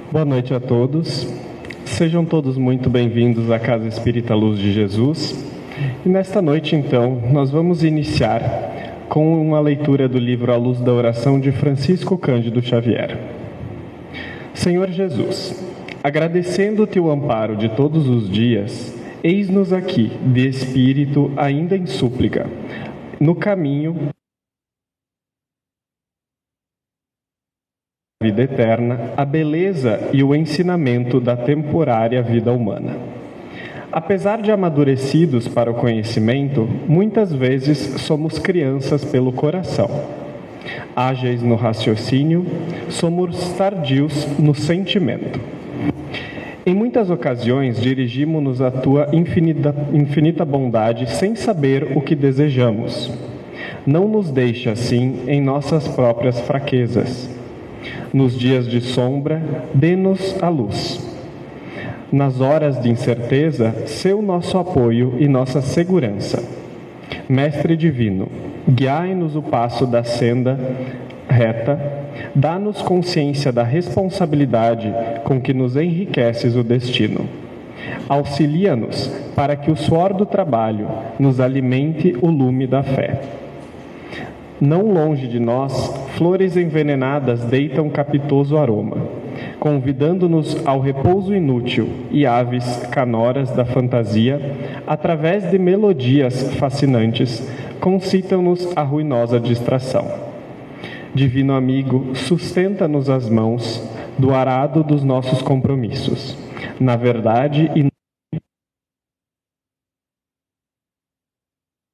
Boa noite a todos. Sejam todos muito bem-vindos à Casa Espírita Luz de Jesus. E nesta noite, então, nós vamos iniciar com uma leitura do livro A Luz da Oração de Francisco Cândido Xavier. Senhor Jesus, agradecendo-te o amparo de todos os dias, eis-nos aqui, de espírito ainda em súplica, no caminho vida eterna, a beleza e o ensinamento da temporária vida humana. Apesar de amadurecidos para o conhecimento, muitas vezes somos crianças pelo coração. Ágeis no raciocínio, somos tardios no sentimento. Em muitas ocasiões, dirigimos-nos à tua infinita bondade sem saber o que desejamos. Não nos deixe assim em nossas próprias fraquezas. Nos dias de sombra, dê-nos a luz. Nas horas de incerteza, sê o nosso apoio e nossa segurança. Mestre Divino, guiai-nos o passo da senda reta, dá-nos consciência da responsabilidade com que nos enriqueces o destino. Auxilia-nos para que o suor do trabalho nos alimente o lume da fé. Não longe de nós, flores envenenadas deitam capitoso aroma, convidando-nos ao repouso inútil, e aves canoras da fantasia, através de melodias fascinantes, concitam-nos a ruinosa distração. Divino amigo, sustenta-nos as mãos do arado dos nossos compromissos, na verdade e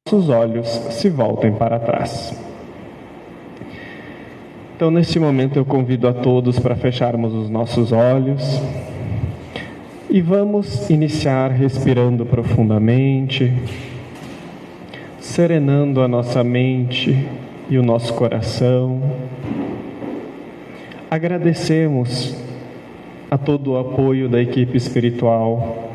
nossos olhos se voltem para trás. Então, neste momento, eu convido a todos para fecharmos os nossos olhos e vamos iniciar respirando profundamente, serenando a nossa mente e o nosso coração. Agradecemos a todo o apoio da equipe espiritual,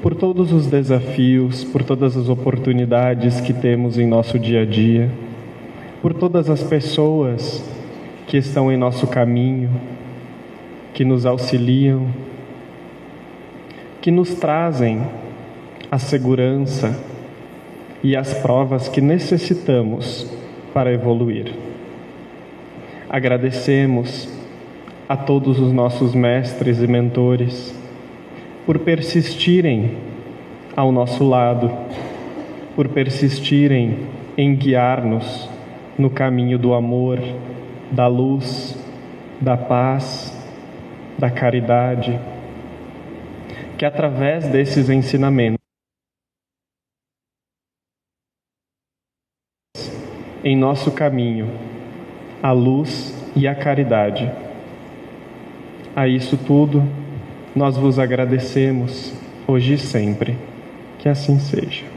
por todos os desafios, por todas as oportunidades que temos em nosso dia a dia, por todas as pessoas que estão em nosso caminho, que nos auxiliam, que nos trazem a segurança e as provas que necessitamos para evoluir. Agradecemos a todos os nossos mestres e mentores por persistirem ao nosso lado, por persistirem em guiar-nos no caminho do amor, da luz, da paz, da caridade, que através desses ensinamentos, em nosso caminho, a luz e a caridade. A isso tudo, nós vos agradecemos, hoje e sempre, que assim seja.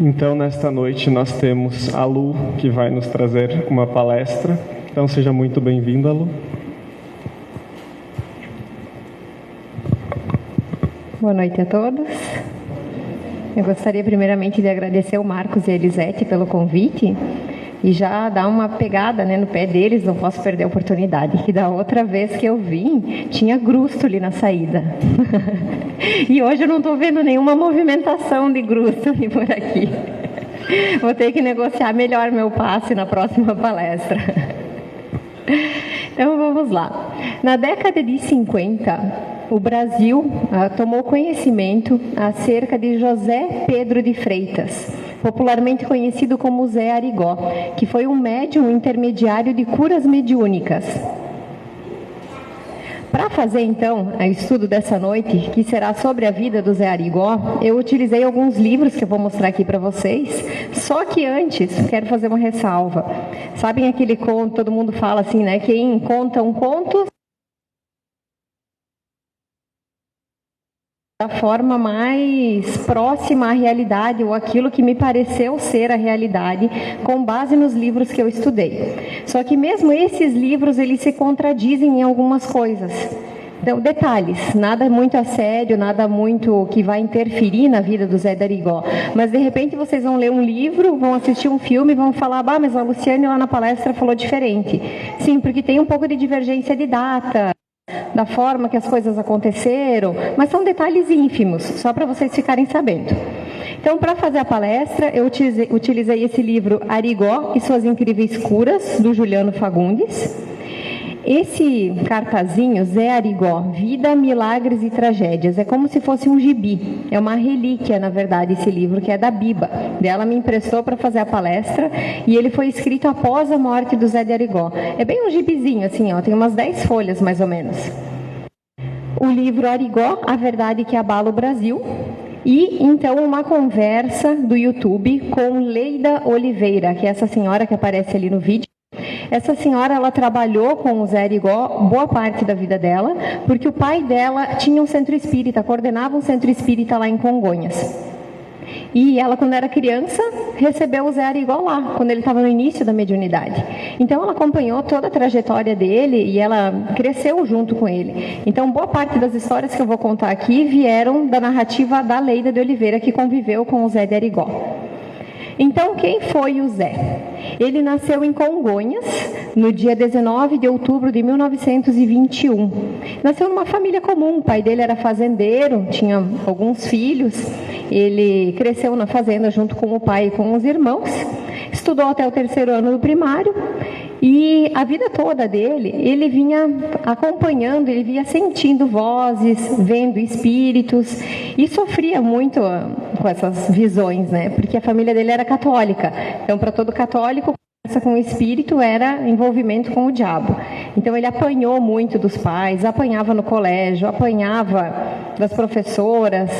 Então, nesta noite, nós temos a Lu, que vai nos trazer uma palestra. Então, seja muito bem-vinda, Lu. Boa noite a todos. Eu gostaria primeiramente de agradecer o Marcos e a Elisete pelo convite e já dar uma pegada, né, no pé deles, não posso perder a oportunidade, que da outra vez que eu vim, tinha grusto ali na saída. E hoje eu não estou vendo nenhuma movimentação de grusto ali por aqui. Vou ter que negociar melhor meu passe na próxima palestra. Então vamos lá. Na década de 50, o Brasil tomou conhecimento acerca de José Pedro de Freitas, popularmente conhecido como Zé Arigó, que foi um médium intermediário de curas mediúnicas. Para fazer, então, o estudo dessa noite, que será sobre a vida do Zé Arigó, eu utilizei alguns livros que eu vou mostrar aqui para vocês, só que antes, quero fazer uma ressalva. Sabem aquele conto, todo mundo fala assim, né? Quem conta um conto da forma mais próxima à realidade, ou aquilo que me pareceu ser a realidade, com base nos livros que eu estudei. Só que mesmo esses livros, eles se contradizem em algumas coisas. Então, detalhes, nada muito a sério, nada muito que vai interferir na vida do Zé Arigó. Mas, de repente, vocês vão ler um livro, vão assistir um filme e vão falar, mas a Luciane lá na palestra falou diferente. Sim, porque tem um pouco de divergência de data, da forma que as coisas aconteceram, mas são detalhes ínfimos, só para vocês ficarem sabendo. Então, para fazer a palestra, eu utilizei esse livro Arigó e Suas Incríveis Curas, do Juliano Fagundes. Esse cartazinho, Zé Arigó, Vida, Milagres e Tragédias, é como se fosse um gibi. É uma relíquia, na verdade, esse livro, que é da Biba. Ela me emprestou para fazer a palestra e ele foi escrito após a morte do Zé de Arigó. É bem um gibizinho, assim, ó, tem umas 10 folhas, mais ou menos. O livro Arigó, A Verdade que Abala o Brasil. E, então, uma conversa do YouTube com Leida Oliveira, que é essa senhora que aparece ali no vídeo. Essa senhora, ela trabalhou com o Zé Arigó boa parte da vida dela, porque o pai dela tinha um centro espírita, coordenava um centro espírita lá em Congonhas. E ela, quando era criança, recebeu o Zé Arigó lá, quando ele estava no início da mediunidade. Então, ela acompanhou toda a trajetória dele e ela cresceu junto com ele. Então, boa parte das histórias que eu vou contar aqui vieram da narrativa da Leida de Oliveira, que conviveu com o Zé de Arigó. Então, quem foi o Zé? Ele nasceu em Congonhas, no dia 19 de outubro de 1921. Nasceu numa família comum, o pai dele era fazendeiro, tinha alguns filhos. Ele cresceu na fazenda junto com o pai e com os irmãos. Estudou até o 3º ano do primário. E a vida toda dele, ele vinha acompanhando, ele vinha sentindo vozes, vendo espíritos, e sofria muito com essas visões, né? Porque a família dele era católica. Então, para todo católico, conversa com o espírito era envolvimento com o diabo. Então, ele apanhou muito dos pais, apanhava no colégio, apanhava das professoras,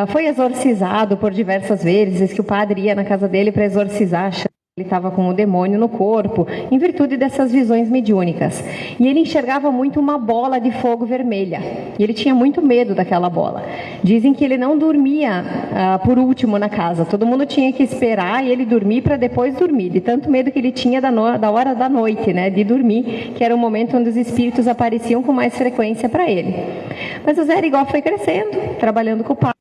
foi exorcizado por diversas vezes, que o padre ia na casa dele para exorcizar, ele estava com o demônio no corpo, em virtude dessas visões mediúnicas. E ele enxergava muito uma bola de fogo vermelha. E ele tinha muito medo daquela bola. Dizem que ele não dormia por último na casa. Todo mundo tinha que esperar e ele dormir para depois dormir. De tanto medo que ele tinha da hora da noite, né, de dormir, que era o momento onde os espíritos apareciam com mais frequência para ele. Mas o Zé Arigó foi crescendo, trabalhando com o pai.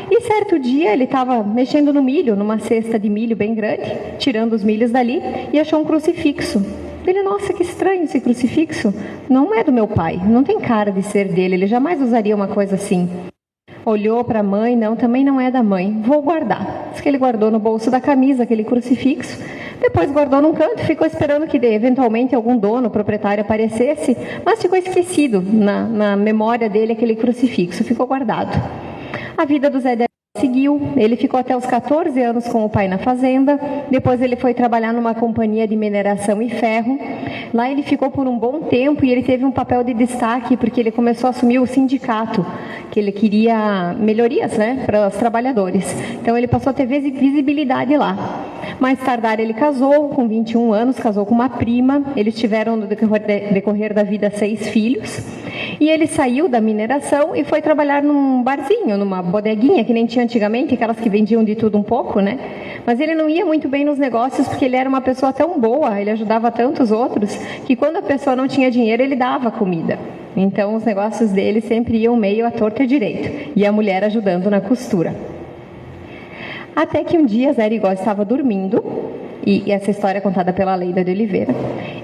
E certo dia ele estava mexendo no milho, numa cesta de milho bem grande, tirando os milhos dali, e achou um crucifixo. Ele, nossa, que estranho esse crucifixo. Não é do meu pai, não tem cara de ser dele, ele jamais usaria uma coisa assim. Olhou para a mãe, não, também não é da mãe, vou guardar. Diz que ele guardou no bolso da camisa aquele crucifixo, depois guardou num canto, ficou esperando que eventualmente algum dono, proprietário aparecesse, mas ficou esquecido na memória dele aquele crucifixo, ficou guardado. A vida do Zé de Arigó seguiu, ele ficou até os 14 anos com o pai na fazenda, depois ele foi trabalhar numa companhia de mineração e ferro. Lá ele ficou por um bom tempo e ele teve um papel de destaque, porque ele começou a assumir o sindicato, que ele queria melhorias, né, para os trabalhadores. Então ele passou a ter visibilidade lá. Mais tardar ele casou, com 21 anos, casou com uma prima. Eles tiveram no decorrer da vida 6 filhos. E ele saiu da mineração e foi trabalhar num barzinho, numa bodeguinha, que nem tinha antigamente, aquelas que vendiam de tudo um pouco, né? Mas ele não ia muito bem nos negócios, porque ele era uma pessoa tão boa, ele ajudava tantos outros, que quando a pessoa não tinha dinheiro, ele dava comida. Então, os negócios dele sempre iam meio à torta e à direita. E a mulher ajudando na costura. Até que um dia Zé Arigó estava dormindo, e essa história é contada pela Leida de Oliveira,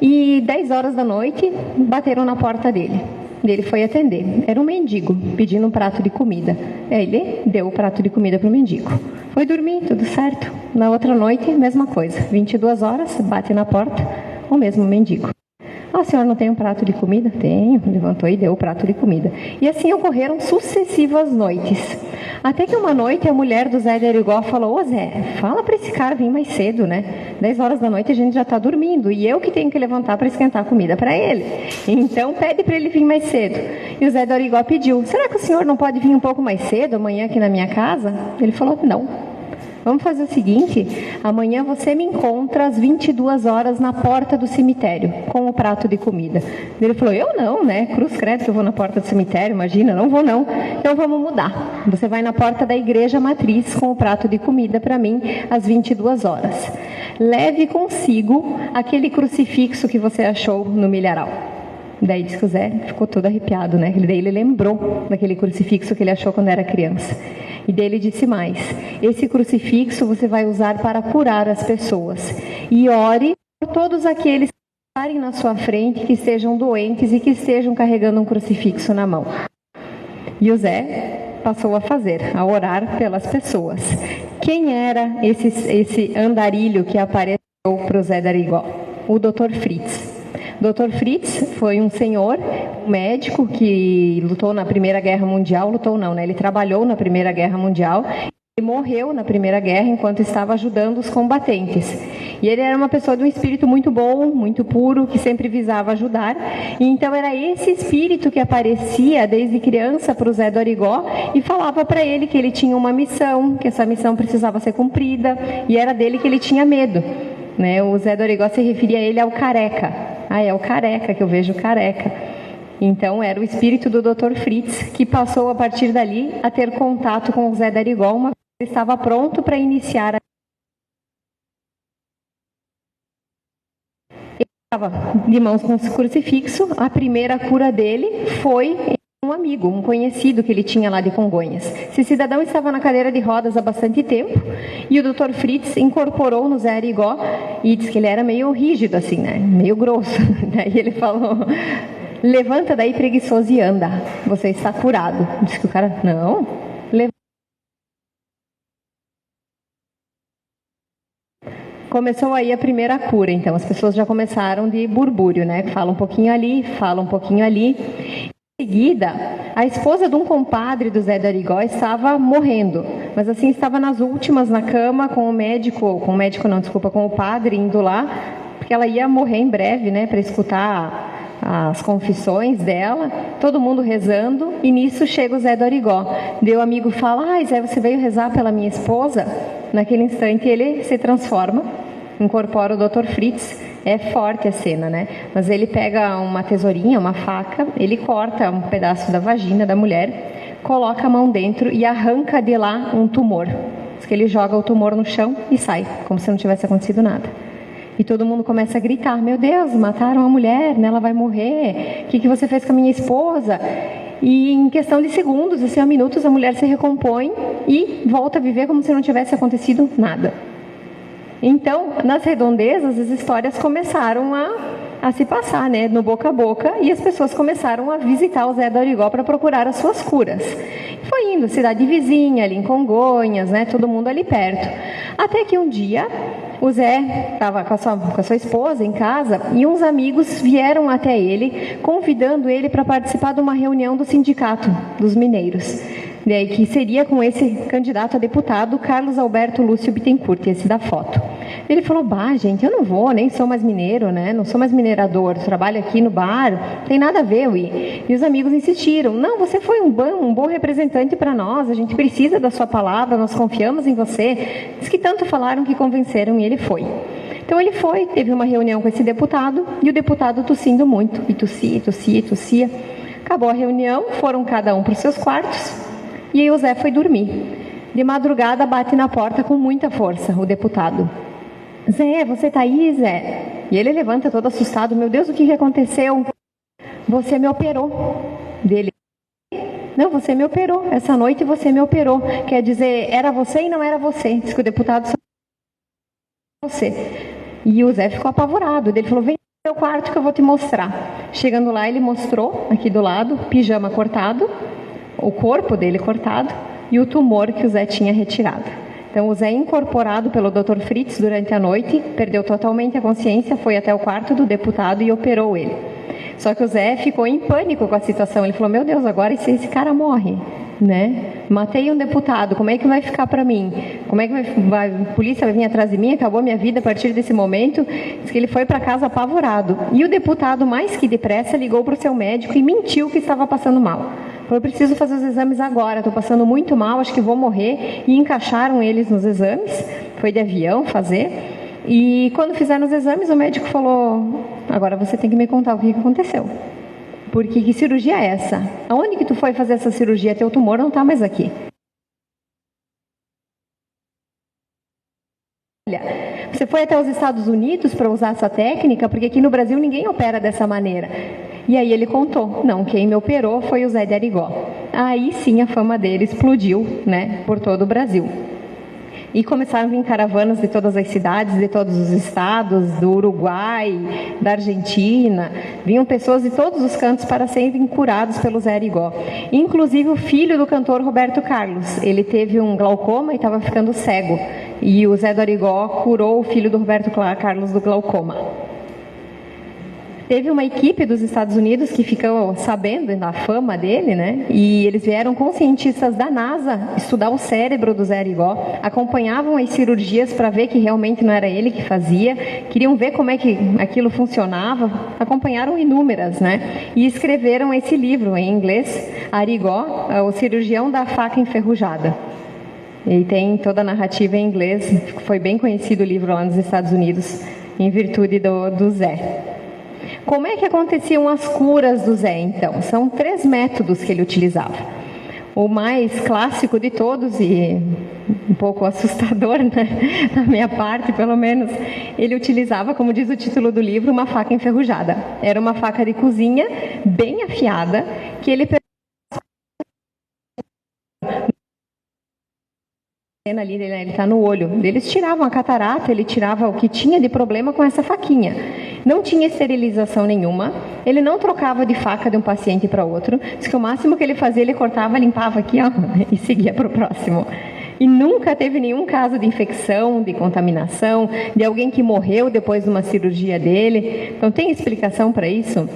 e 10 horas da noite bateram na porta dele. Ele foi atender. Era um mendigo pedindo um prato de comida. Ele deu o prato de comida para o mendigo. Foi dormir, tudo certo. Na outra noite, mesma coisa. 22 horas, bate na porta, o mesmo mendigo. A senhora não tem um prato de comida? Tenho. Levantou e deu o prato de comida. E assim ocorreram sucessivas noites. Até que uma noite a mulher do Zé de Arigó falou: ô Zé, fala para esse cara vir mais cedo, né? 10 horas da noite a gente já está dormindo e eu que tenho que levantar para esquentar a comida para ele. Então pede para ele vir mais cedo. E o Zé de Arigó pediu: será que o senhor não pode vir um pouco mais cedo amanhã aqui na minha casa? Ele falou: não. Vamos fazer o seguinte, amanhã você me encontra às 22 horas na porta do cemitério, com o prato de comida. Ele falou: eu não, né? Cruz credo que eu vou na porta do cemitério, imagina, não vou não. Então vamos mudar. Você vai na porta da igreja matriz com o prato de comida para mim às 22 horas. Leve consigo aquele crucifixo que você achou no milharal. Daí diz que o Zé ficou todo arrepiado, né? Daí ele lembrou daquele crucifixo que ele achou quando era criança. E dele disse mais: esse crucifixo você vai usar para curar as pessoas. E ore por todos aqueles que estarem na sua frente, que estejam doentes e que estejam carregando um crucifixo na mão. E o Zé passou a fazer, a orar pelas pessoas. Quem era esse andarilho que apareceu para o Zé de Arigó? O Dr. Fritz. Dr. Fritz foi um senhor, um médico que lutou na Primeira Guerra Mundial, ele trabalhou na Primeira Guerra Mundial e morreu na Primeira Guerra enquanto estava ajudando os combatentes. E ele era uma pessoa de um espírito muito bom, muito puro, que sempre visava ajudar. E então era esse espírito que aparecia desde criança para o Zé do Arigó e falava para ele que ele tinha uma missão, que essa missão precisava ser cumprida, e era dele que ele tinha medo. Né? O Zé do Arigó se referia a ele ao careca. É o careca, que eu vejo careca. Então era o espírito do Dr. Fritz que passou a partir dali a ter contato com o Zé de Arigó, uma vez que ele estava pronto para iniciar. Ele estava de mãos com o crucifixo. A primeira cura dele foi um amigo, um conhecido que ele tinha lá de Congonhas. Esse cidadão estava na cadeira de rodas há bastante tempo e o Dr. Fritz incorporou no Zé Arigó e disse que ele era meio rígido assim, né? Meio grosso. Daí ele falou: levanta daí, preguiçoso, e anda. Você está curado. Disse que o cara: não, levanta. Começou aí a primeira cura, então. As pessoas já começaram de burbúrio, né? Fala um pouquinho ali, fala um pouquinho ali. Em seguida, a esposa de um compadre do Zé do Arigó estava morrendo, mas assim estava nas últimas na cama com o padre indo lá, porque ela ia morrer em breve, né, para escutar as confissões dela, todo mundo rezando, e nisso chega o Zé do Arigó. Daí o amigo fala: Zé, você veio rezar pela minha esposa? Naquele instante ele se transforma, incorpora o Dr. Fritz. É forte a cena, né? Mas ele pega uma tesourinha, uma faca, ele corta um pedaço da vagina da mulher, coloca a mão dentro e arranca de lá um tumor. Diz que ele joga o tumor no chão e sai, como se não tivesse acontecido nada. E todo mundo começa a gritar: meu Deus, mataram a mulher, né? Ela vai morrer, o que você fez com a minha esposa? E em questão de segundos, assim, a minutos, a mulher se recompõe e volta a viver como se não tivesse acontecido nada. Então, nas redondezas, as histórias começaram a se passar, né, no boca a boca, e as pessoas começaram a visitar o Zé do Arigó para procurar as suas curas. Foi indo, cidade vizinha, ali em Congonhas, né, todo mundo ali perto. Até que um dia, o Zé estava com a sua esposa em casa e uns amigos vieram até ele, convidando ele para participar de uma reunião do sindicato dos mineiros. Que seria com esse candidato a deputado, Carlos Alberto Lúcio Bittencourt, esse da foto. Ele falou: gente, eu não vou, nem sou mais mineiro, né? Não sou mais minerador, trabalho aqui no bar, não tem nada a ver eu ir. E os amigos insistiram: não, você foi um bom representante para nós, a gente precisa da sua palavra, nós confiamos em você. Diz que tanto falaram que convenceram e ele foi. Então ele foi, teve uma reunião com esse deputado, e o deputado tossindo muito, e tossia. Acabou a reunião, foram cada um para os seus quartos, e aí o Zé foi dormir. De madrugada bate na porta com muita força o deputado: Zé, você tá aí, Zé? E ele levanta todo assustado: meu Deus, o que aconteceu? Você me operou. Dele: Não, você me operou, essa noite você me operou. Quer dizer, era você e não era você. Diz que o deputado só você. E o Zé ficou apavorado. Ele falou, vem no meu quarto que eu vou te mostrar. Chegando lá, ele mostrou, aqui do lado, pijama cortado, o corpo dele cortado e o tumor que o Zé tinha retirado. Então, o Zé, incorporado pelo Dr. Fritz durante a noite, perdeu totalmente a consciência, foi até o quarto do deputado e operou ele. Só que o Zé ficou em pânico com a situação. Ele falou, meu Deus, agora esse cara morre, né? Matei um deputado, como é que vai ficar para mim? Como é que a polícia vai vir atrás de mim? Acabou minha vida a partir desse momento. Diz que ele foi para casa apavorado. E o deputado, mais que depressa, ligou para o seu médico e mentiu que estava passando mal. Eu preciso fazer os exames agora, estou passando muito mal, acho que vou morrer. E encaixaram eles nos exames, foi de avião fazer. E quando fizeram os exames, o médico falou, agora você tem que me contar o que aconteceu. Porque que cirurgia é essa? Aonde que tu foi fazer essa cirurgia? Teu tumor não está mais aqui. Olha, você foi até os Estados Unidos para usar essa técnica? Porque aqui no Brasil ninguém opera dessa maneira. E aí ele contou, não, quem me operou foi o Zé de Arigó. Aí sim a fama dele explodiu, né, por todo o Brasil. E começaram a vir caravanas de todas as cidades, de todos os estados, do Uruguai, da Argentina. Vinham pessoas de todos os cantos para serem curados pelo Zé Arigó. Inclusive o filho do cantor Roberto Carlos. Ele teve um glaucoma e estava ficando cego. E o Zé do Arigó curou o filho do Roberto Carlos do glaucoma. Teve uma equipe dos Estados Unidos que ficou sabendo da fama dele, né? E eles vieram com cientistas da NASA estudar o cérebro do Zé Arigó, acompanhavam as cirurgias para ver que realmente não era ele que fazia, queriam ver como é que aquilo funcionava, acompanharam inúmeras, né? E escreveram esse livro em inglês, Arigó, o cirurgião da faca enferrujada. E tem toda a narrativa em inglês, foi bem conhecido o livro lá nos Estados Unidos, em virtude do Zé. Como é que aconteciam as curas do Zé, então? São 3 métodos que ele utilizava. O mais clássico de todos, e um pouco assustador, né? Da minha parte, pelo menos, ele utilizava, como diz o título do livro, uma faca enferrujada. Era uma faca de cozinha, bem afiada, que ele ali, ele está no olho. Eles tiravam a catarata, ele tirava o que tinha de problema com essa faquinha. Não tinha esterilização nenhuma, ele não trocava de faca de um paciente para outro. Diz que o máximo que ele fazia, ele cortava, limpava aqui, ó, e seguia para o próximo. E nunca teve nenhum caso de infecção, de contaminação, de alguém que morreu depois de uma cirurgia dele. Então tem explicação para isso?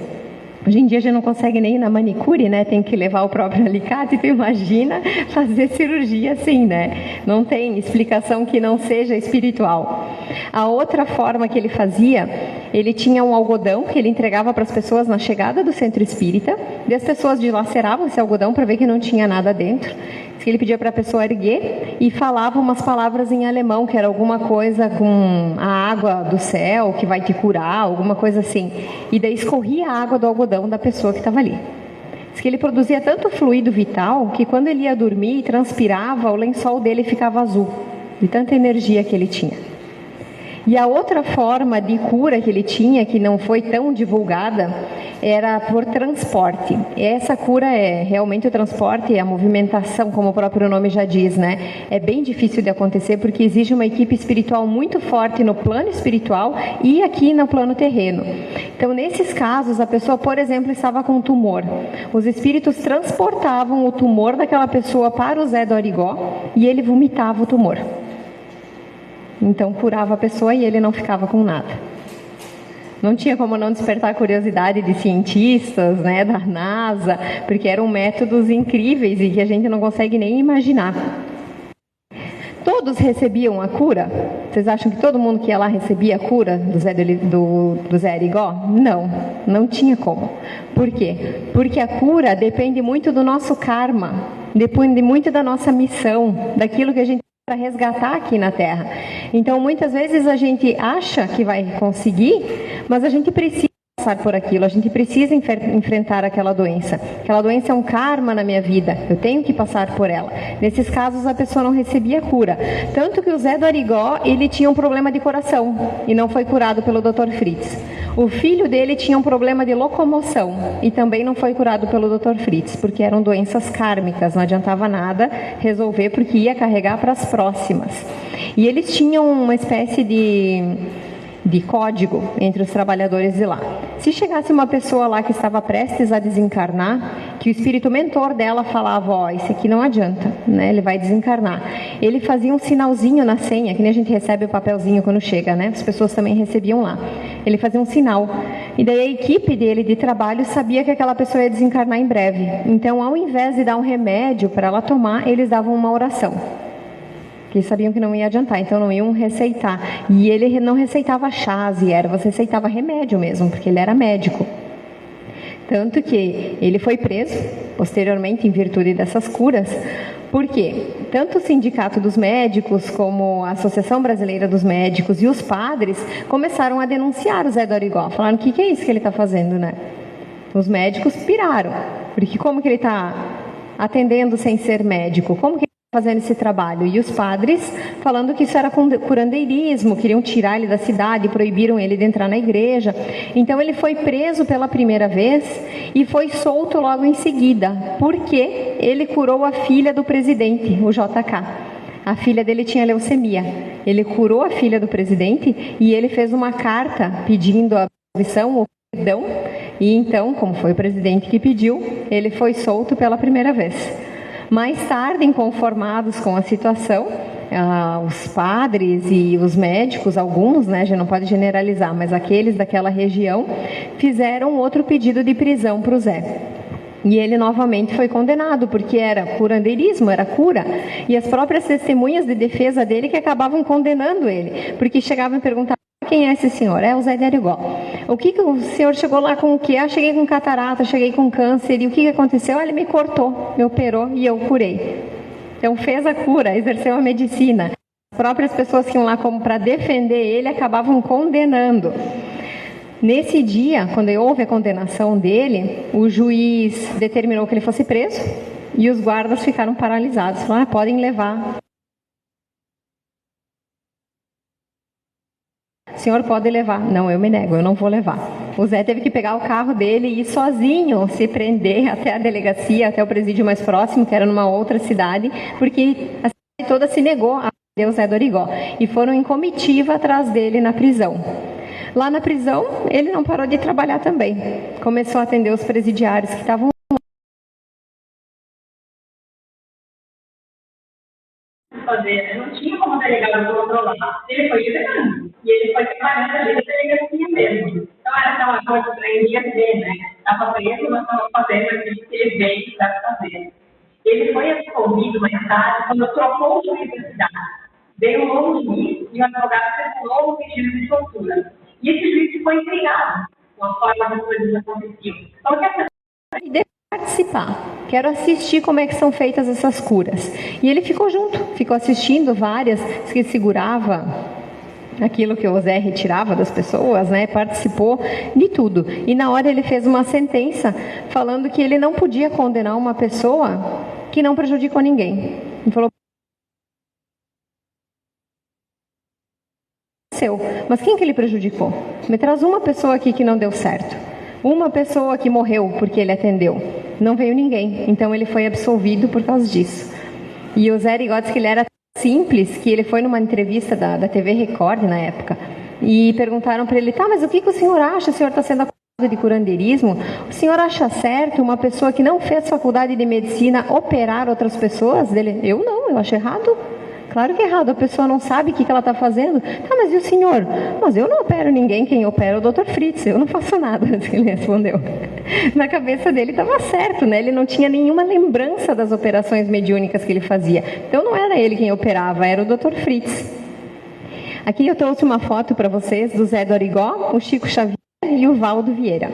Hoje em dia a gente não consegue nem ir na manicure, né? Tem que levar o próprio alicate. Tu imagina fazer cirurgia assim, né? Não tem explicação que não seja espiritual. A outra forma que ele fazia, ele tinha um algodão que ele entregava para as pessoas na chegada do centro espírita. E as pessoas dilaceravam esse algodão para ver que não tinha nada dentro. Ele pedia para a pessoa erguer e falava umas palavras em alemão, que era alguma coisa com a água do céu que vai te curar, alguma coisa assim. E daí escorria a água do algodão da pessoa que estava ali. Diz que ele produzia tanto fluido vital que quando ele ia dormir e transpirava, o lençol dele ficava azul, de tanta energia que ele tinha. E a outra forma de cura que ele tinha, que não foi tão divulgada, era por transporte. Essa cura é realmente o transporte e a movimentação, como o próprio nome já diz, né? É bem difícil de acontecer porque exige uma equipe espiritual muito forte no plano espiritual e aqui no plano terreno. Então, nesses casos, a pessoa, por exemplo, estava com um tumor. Os espíritos transportavam o tumor daquela pessoa para o Zé do Arigó e ele vomitava o tumor. Então curava a pessoa e ele não ficava com nada. Não tinha como não despertar a curiosidade de cientistas, né, da NASA, porque eram métodos incríveis e que a gente não consegue nem imaginar. Todos recebiam a cura? Vocês acham que todo mundo que ia lá recebia a cura do Zé Arigó? Não, não tinha como. Por quê? Porque a cura depende muito do nosso karma, depende muito da nossa missão, daquilo que a gente para resgatar aqui na Terra. Então, muitas vezes a gente acha que vai conseguir, mas a gente precisa passar por aquilo, a gente precisa enfrentar aquela doença. Aquela doença é um karma na minha vida, eu tenho que passar por ela. Nesses casos, a pessoa não recebia cura. Tanto que o Zé do Arigó, ele tinha um problema de coração e não foi curado pelo Dr. Fritz. O filho dele tinha um problema de locomoção e também não foi curado pelo Dr. Fritz, porque eram doenças kármicas, não adiantava nada resolver porque ia carregar para as próximas. E eles tinham uma espécie de código entre os trabalhadores de lá. Se chegasse uma pessoa lá que estava prestes a desencarnar, que o espírito mentor dela falava, ó, esse aqui não adianta, né? Ele vai desencarnar. Ele fazia um sinalzinho na senha, que nem a gente recebe o papelzinho quando chega, né? As pessoas também recebiam lá. Ele fazia um sinal. E daí a equipe dele de trabalho sabia que aquela pessoa ia desencarnar em breve. Então, ao invés de dar um remédio para ela tomar, eles davam uma oração. Que sabiam que não ia adiantar, então não iam receitar. E ele não receitava chás e ervas, receitava remédio mesmo, porque ele era médico. Tanto que ele foi preso, posteriormente, em virtude dessas curas. Por quê? Tanto o Sindicato dos Médicos, como a Associação Brasileira dos Médicos e os padres começaram a denunciar o Zé do Arigó. Falaram, o que é isso que ele está fazendo, né? Os médicos piraram, porque como que ele está atendendo sem ser médico? Como que fazendo esse trabalho? E os padres falando que isso era curandeirismo, queriam tirar ele da cidade, proibiram ele de entrar na igreja. Então ele foi preso pela primeira vez e foi solto logo em seguida, porque ele curou a filha do presidente, o JK. A filha dele tinha leucemia. Ele curou a filha do presidente e ele fez uma carta pedindo a absolvição, o perdão, e então, como foi o presidente que pediu, ele foi solto pela primeira vez. Mais tarde, inconformados com a situação, os padres e os médicos, alguns, né, a gente não pode generalizar, mas aqueles daquela região, fizeram outro pedido de prisão para o Zé. E ele novamente foi condenado, porque era curandeirismo, era cura. E as próprias testemunhas de defesa dele que acabavam condenando ele, porque chegavam e perguntavam, quem é esse senhor? É o Zé de Arigó. O que o senhor chegou lá com o quê? Cheguei com catarata, cheguei com câncer. E o que aconteceu? Ele me cortou, me operou e eu curei. Então fez a cura, exerceu a medicina. As próprias pessoas que iam lá como para defender ele acabavam condenando. Nesse dia, quando houve a condenação dele, o juiz determinou que ele fosse preso e os guardas ficaram paralisados. Falaram, podem levar. O senhor pode levar. Não, eu me nego, eu não vou levar. O Zé teve que pegar o carro dele e ir sozinho, se prender até a delegacia, até o presídio mais próximo, que era numa outra cidade, porque a cidade toda se negou a prender o Zé do Arigó. E foram em comitiva atrás dele na prisão. Lá na prisão, ele não parou de trabalhar também. Começou a atender os presidiários que estavam fazer, não tinha como o delegado controlar. Ele foi liberando. E ele foi trabalhando ali na delegacia mesmo. Então era aquela coisa para ele ia ver, né? Estava preso, nós estamos fazendo aquilo que ele veio para fazer. Ele foi absolvido mais tarde quando trocou de universidade. Veio um novo juiz e o advogado fez um novo pedido de tortura. E esse juiz ficou intrigado com a forma das coisas aconteciam. Então, que essa participar, quero assistir como é que são feitas essas curas. E ele ficou junto, ficou assistindo várias, que segurava aquilo que o Zé retirava das pessoas, né? Participou de tudo. E na hora ele fez uma sentença falando que ele não podia condenar uma pessoa que não prejudicou ninguém. Ele falou, mas quem que ele prejudicou? Me traz uma pessoa aqui que não deu certo. Uma pessoa que morreu porque ele atendeu. Não veio ninguém. Então ele foi absolvido por causa disso. E o Zé Arigó disse que ele era simples, que ele foi numa entrevista da TV Record na época. E perguntaram para ele, tá, mas o que o senhor acha? O senhor está sendo acusado de curandeirismo? O senhor acha certo uma pessoa que não fez faculdade de medicina operar outras pessoas? Ele, eu não, eu acho errado. Claro que é errado, a pessoa não sabe o que ela está fazendo. Tá, mas e o senhor? Mas eu não opero ninguém, quem opera é o Dr. Fritz, eu não faço nada, ele respondeu. Na cabeça dele estava certo, né? Ele não tinha nenhuma lembrança das operações mediúnicas que ele fazia. Então não era ele quem operava, era o Dr. Fritz. Aqui eu trouxe uma foto para vocês do Zé do Arigó, o Chico Xavier e o Valdo Vieira.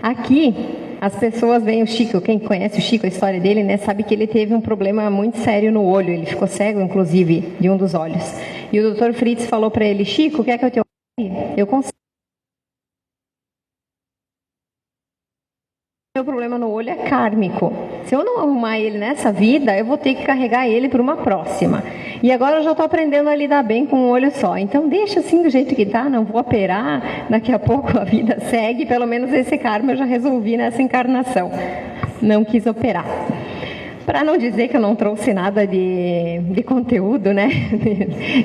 Aqui as pessoas veem o Chico, quem conhece o Chico, a história dele, né, sabe que ele teve um problema muito sério no olho, ele ficou cego, inclusive, de um dos olhos. E o Dr. Fritz falou para ele, Chico, quer que eu te opere? Eu consigo. meu problema no olho é kármico. Se eu não arrumar ele nessa vida, eu vou ter que carregar ele para uma próxima. E agora eu já estou aprendendo a lidar bem com um olho só. Então deixa assim do jeito que está, não vou operar, daqui a pouco a vida segue, pelo menos esse karma eu já resolvi nessa encarnação. Não quis operar. Para não dizer que eu não trouxe nada de conteúdo, né,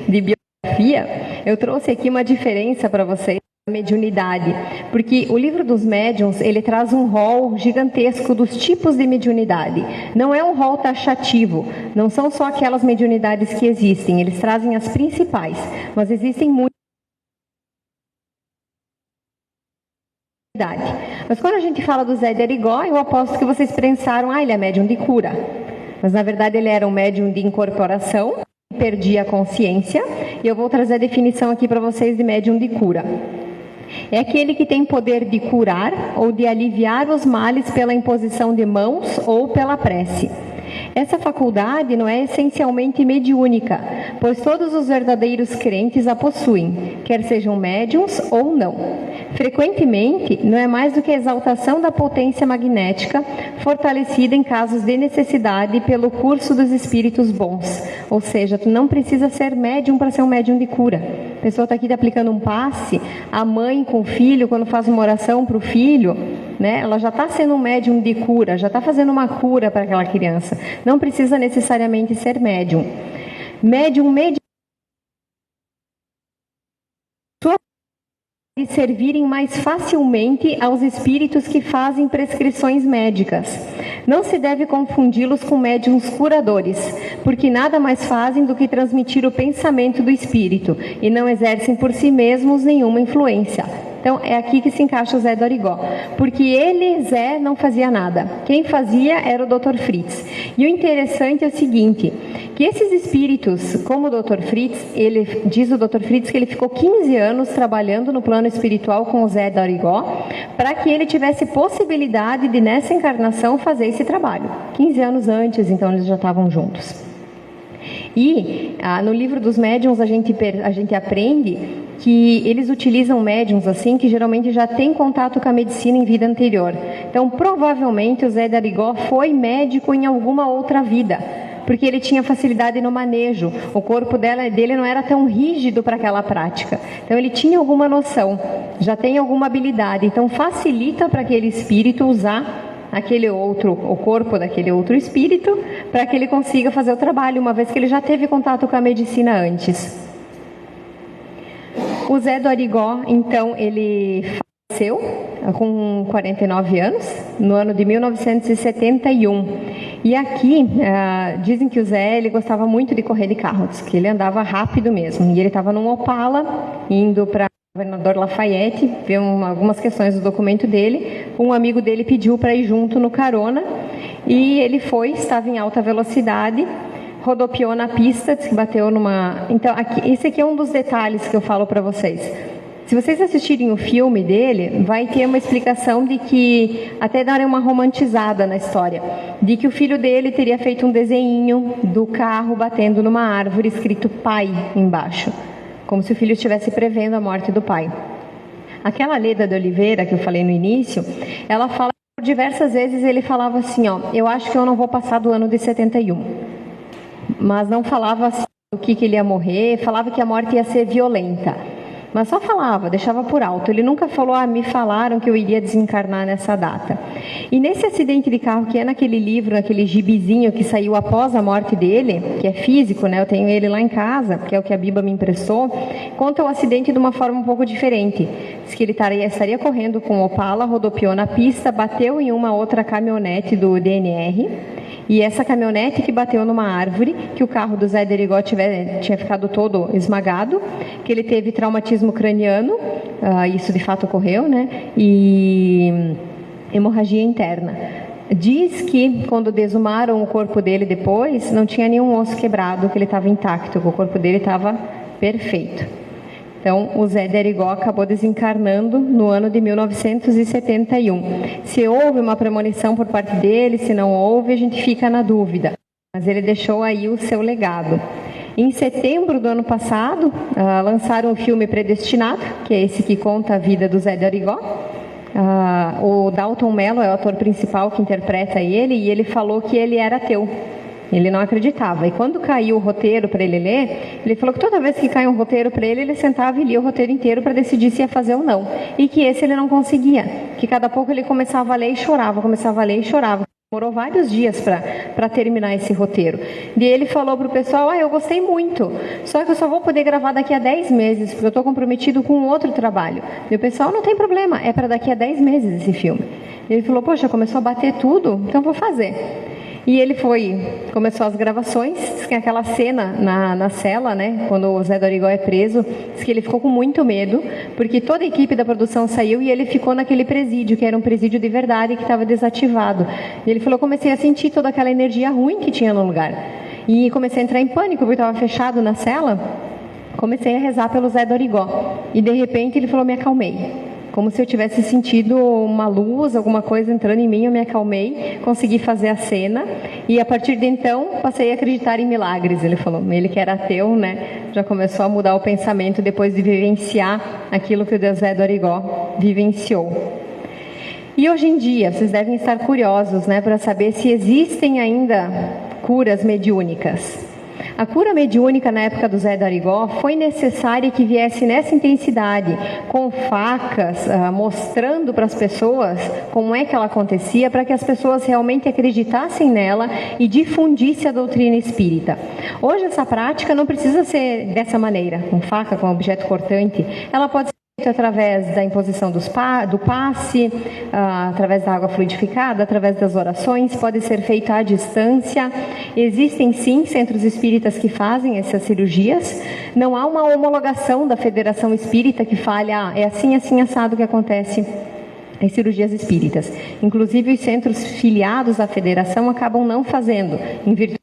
de biografia, eu trouxe aqui uma diferença para vocês. Mediunidade, porque o livro dos médiuns, ele traz um rol gigantesco dos tipos de mediunidade. Não é um rol taxativo, não são só aquelas mediunidades que existem, eles trazem as principais, mas existem muitas. Mas quando a gente fala do Zé de Arigó, eu aposto que vocês pensaram, ele é médium de cura. Mas na verdade ele era um médium de incorporação, perdia a consciência, e eu vou trazer a definição aqui para vocês de médium de cura. É aquele que tem poder de curar ou de aliviar os males pela imposição de mãos ou pela prece. Essa faculdade não é essencialmente mediúnica, pois todos os verdadeiros crentes a possuem, quer sejam médiuns ou não. Frequentemente, não é mais do que a exaltação da potência magnética, fortalecida em casos de necessidade pelo curso dos espíritos bons. Ou seja, tu não precisa ser médium para ser um médium de cura. A pessoa está aqui aplicando um passe, a mãe com o filho, quando faz uma oração para o filho, né, ela já está sendo um médium de cura, já está fazendo uma cura para aquela criança. Não precisa necessariamente ser médium. Médium de servirem mais facilmente aos espíritos que fazem prescrições médicas. Não se deve confundi-los com médiuns curadores, porque nada mais fazem do que transmitir o pensamento do espírito e não exercem por si mesmos nenhuma influência. Então, é aqui que se encaixa o Zé do Arigó, porque ele, Zé, não fazia nada. Quem fazia era o Dr. Fritz. E o interessante é o seguinte, que esses espíritos, como o Dr. Fritz, diz o Dr. Fritz que ele ficou 15 anos trabalhando no plano espiritual com o Zé do Arigó, para que ele tivesse possibilidade de, nessa encarnação, fazer esse trabalho. 15 anos antes, então, eles já estavam juntos. E no livro dos médiuns a gente aprende que eles utilizam médiuns assim que geralmente já têm contato com a medicina em vida anterior. Então, provavelmente o Zé de Arigó foi médico em alguma outra vida, porque ele tinha facilidade no manejo. O corpo dele não era tão rígido para aquela prática. Então, ele tinha alguma noção, já tem alguma habilidade. Então, facilita para aquele espírito usar o corpo daquele outro espírito, para que ele consiga fazer o trabalho, uma vez que ele já teve contato com a medicina antes. O Zé do Arigó, então, ele faleceu com 49 anos, no ano de 1971. E aqui, dizem que o Zé, ele gostava muito de correr de carros, que ele andava rápido mesmo. E ele estava num Opala, indo para Governador Lafayette, viu algumas questões do documento dele. Um amigo dele pediu para ir junto no carona e ele estava em alta velocidade, rodopiou na pista, que bateu numa... Então, esse aqui é um dos detalhes que eu falo para vocês. Se vocês assistirem o filme dele, vai ter uma explicação de que, até darem uma romantizada na história, de que o filho dele teria feito um desenho do carro batendo numa árvore escrito pai embaixo, como se o filho estivesse prevendo a morte do pai. Aquela Leda de Oliveira, que eu falei no início, ela fala que por diversas vezes ele falava assim, eu acho que eu não vou passar do ano de 71. Mas não falava assim, o que ele ia morrer, falava que a morte ia ser violenta. Mas só falava, deixava por alto. Ele nunca falou, me falaram que eu iria desencarnar nessa data. E nesse acidente de carro, que é naquele livro, naquele gibizinho que saiu após a morte dele, que é físico, né? Eu tenho ele lá em casa, que é o que a Biba me emprestou, conta o acidente de uma forma um pouco diferente. Diz que ele estaria correndo com o Opala, rodopiou na pista, bateu em uma outra caminhonete do DNR, e essa caminhonete que bateu numa árvore, que o carro do Zé de Arigó tinha ficado todo esmagado, que ele teve traumatismo craniano, isso de fato ocorreu, né? E hemorragia interna. Diz que quando desumaram o corpo dele depois, não tinha nenhum osso quebrado, que ele estava intacto, que o corpo dele estava perfeito. Então, o Zé de Arigó acabou desencarnando no ano de 1971. Se houve uma premonição por parte dele, se não houve, a gente fica na dúvida. Mas ele deixou aí o seu legado. Em setembro do ano passado, lançaram o filme Predestinado, que é esse que conta a vida do Zé de Arigó. O Dalton Mello é o ator principal que interpreta ele, e ele falou que ele era ateu. Ele não acreditava. E quando caiu o roteiro para ele ler, ele falou que toda vez que caiu um roteiro para ele, ele sentava e lia o roteiro inteiro para decidir se ia fazer ou não. E que esse ele não conseguia. Que cada pouco ele começava a ler e chorava, começava a ler e chorava. Demorou vários dias para terminar esse roteiro. E ele falou para o pessoal, eu gostei muito, só que eu só vou poder gravar daqui a 10 meses, porque eu estou comprometido com outro trabalho. E o pessoal, não tem problema, é para daqui a 10 meses esse filme. E ele falou, poxa, começou a bater tudo, então vou fazer. E ele começou as gravações, diz que aquela cena na cela, né, quando o Zé Dorigó é preso, diz que ele ficou com muito medo, porque toda a equipe da produção saiu e ele ficou naquele presídio, que era um presídio de verdade, que estava desativado. E ele falou, comecei a sentir toda aquela energia ruim que tinha no lugar. E comecei a entrar em pânico, porque estava fechado na cela. Comecei a rezar pelo Zé Dorigó. E de repente ele falou, me acalmei. Como se eu tivesse sentido uma luz, alguma coisa entrando em mim, eu me acalmei, consegui fazer a cena, e a partir de então passei a acreditar em milagres, ele falou. Ele que era ateu, né, já começou a mudar o pensamento depois de vivenciar aquilo que o Deus Zé Dorigó vivenciou. E hoje em dia, vocês devem estar curiosos, né, para saber se existem ainda curas mediúnicas. A cura mediúnica na época do Zé Dorigó foi necessária que viesse nessa intensidade, com facas, mostrando para as pessoas como é que ela acontecia, para que as pessoas realmente acreditassem nela e difundissem a doutrina espírita. Hoje essa prática não precisa ser dessa maneira, com faca, com objeto cortante. Ela pode ser feita através da imposição do passe, através da água fluidificada, através das orações, pode ser feita à distância. Existem sim centros espíritas que fazem essas cirurgias. Não há uma homologação da Federação Espírita que fale, é assim, assim, assado que acontece em cirurgias espíritas. Inclusive os centros filiados à Federação acabam não fazendo, em virtude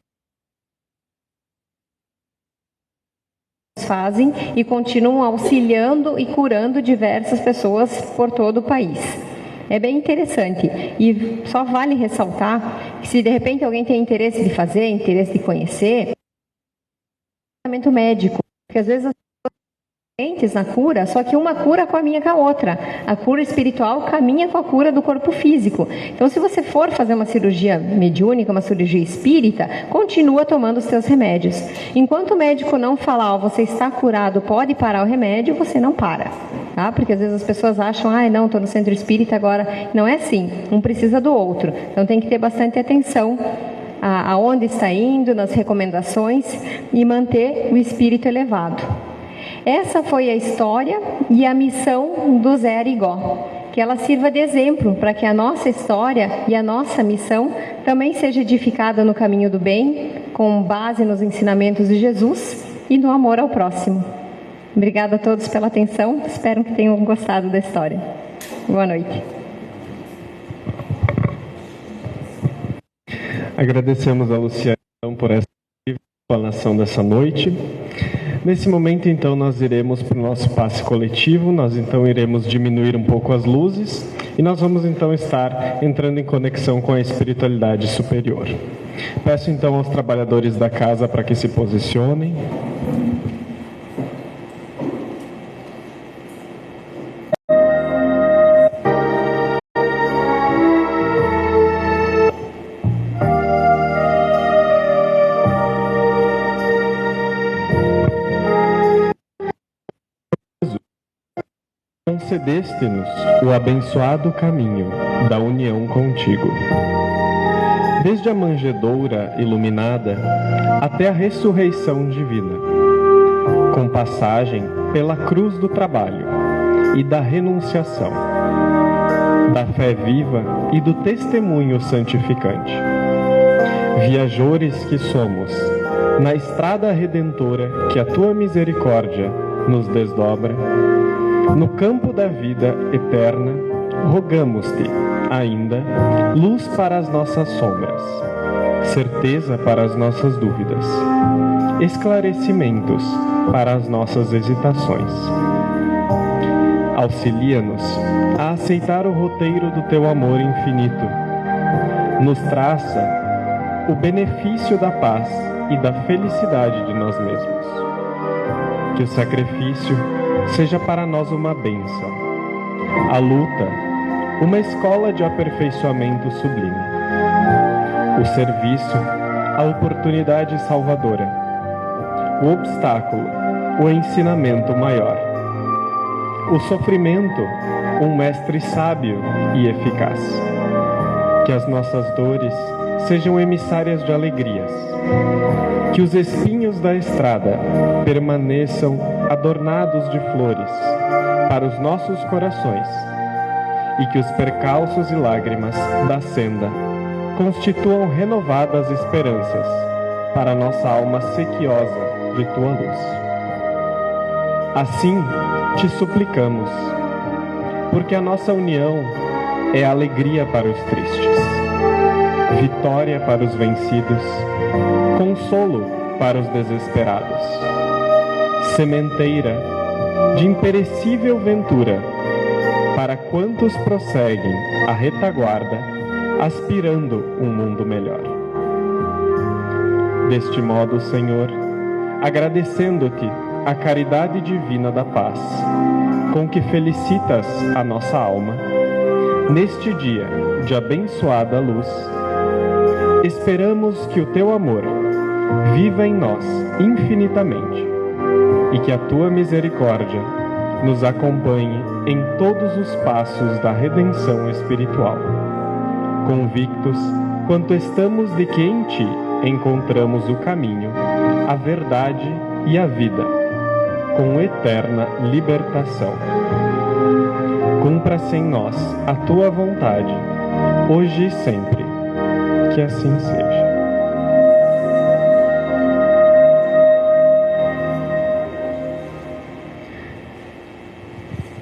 fazem e continuam auxiliando e curando diversas pessoas por todo o país. É bem interessante e só vale ressaltar que se de repente alguém tem interesse de fazer, interesse de conhecer, tratamento médico, porque às vezes as pessoas na cura, só que uma cura caminha com a outra. A cura espiritual caminha com a cura do corpo físico. Então, se você for fazer uma cirurgia mediúnica, uma cirurgia espírita, continua tomando os seus remédios. Enquanto o médico não falar, você está curado, pode parar o remédio, você não para. Tá? Porque às vezes as pessoas acham, não, estou no centro espírita agora. Não é assim, um precisa do outro. Então, tem que ter bastante atenção aonde está indo, nas recomendações e manter o espírito elevado. Essa foi a história e a missão do Zé Arigó, que ela sirva de exemplo para que a nossa história e a nossa missão também seja edificada no caminho do bem, com base nos ensinamentos de Jesus e no amor ao próximo. Obrigada a todos pela atenção, espero que tenham gostado da história. Boa noite. Agradecemos a Luciana por essa explanação dessa noite. Nesse momento, então, nós iremos para o nosso passe coletivo, nós então iremos diminuir um pouco as luzes e nós vamos então estar entrando em conexão com a espiritualidade superior. Peço então aos trabalhadores da casa para que se posicionem. Concedeste-nos o abençoado caminho da união contigo. Desde a manjedoura iluminada até a ressurreição divina, com passagem pela cruz do trabalho e da renunciação, da fé viva e do testemunho santificante. Viajores que somos, na estrada redentora que a tua misericórdia nos desdobra, no campo da vida eterna, rogamos-te, ainda, luz para as nossas sombras, certeza para as nossas dúvidas, esclarecimentos para as nossas hesitações. Auxilia-nos a aceitar o roteiro do teu amor infinito. Nos traça o benefício da paz e da felicidade de nós mesmos. Que o sacrifício seja para nós uma bênção, a luta uma escola de aperfeiçoamento sublime. O serviço, a oportunidade salvadora. O obstáculo, o ensinamento maior. O sofrimento, um mestre sábio e eficaz. Que as nossas dores sejam emissárias de alegrias. Que os espinhos da estrada permaneçam adornados de flores para os nossos corações, e que os percalços e lágrimas da senda constituam renovadas esperanças para nossa alma sequiosa de tua luz. Assim te suplicamos, porque a nossa união é alegria para os tristes, vitória para os vencidos, consolo para os desesperados, sementeira de imperecível ventura para quantos prosseguem a retaguarda, aspirando um mundo melhor. Deste modo, Senhor, agradecendo-te a caridade divina da paz, com que felicitas a nossa alma, neste dia de abençoada luz, esperamos que o teu amor viva em nós infinitamente e que a tua misericórdia nos acompanhe em todos os passos da redenção espiritual, convictos quanto estamos de que em ti encontramos o caminho, a verdade e a vida, com eterna libertação. Cumpra-se em nós a tua vontade, hoje e sempre. Que assim seja.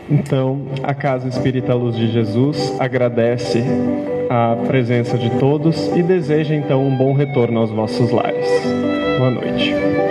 Então, a Casa Espírita Luz de Jesus agradece a presença de todos e deseja então um bom retorno aos vossos lares. Boa noite.